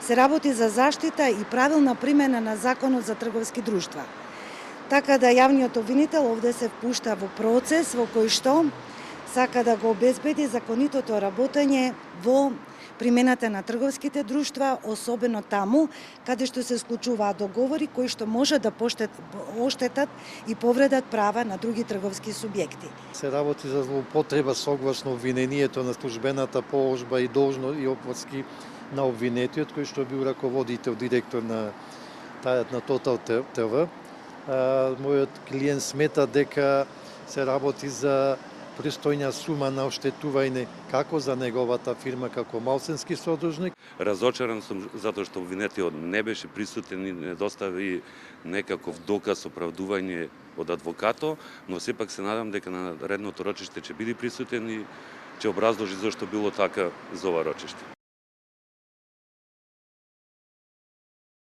се работи за заштита и правилна примена на Законот за трговски друштва. Така да јавниот обвинител овде се впушта во процес во кој што сака да го обезбеди законитото работење во примената на трговските друштва, особено таму каде што се склучуваат договори кои што може да оштетат и повредат права на други трговски субјекти. Се работи за злоупотреба согласно обвинението на службената положба и должност и опаски на обвинетиот кој што бил раководител, директор на Тотал ТВ. Мојот клиент смета дека се работи за пристојна сума на оштетување како за неговата фирма како малцински содружник. Разочаран сум затоа што обвинетиот не беше присутен и не достави некаков доказ оправдување од адвокато, но сепак се надам дека на редното рочиште ќе биде присутен и ќе образложи зошто било така за ова рочиште.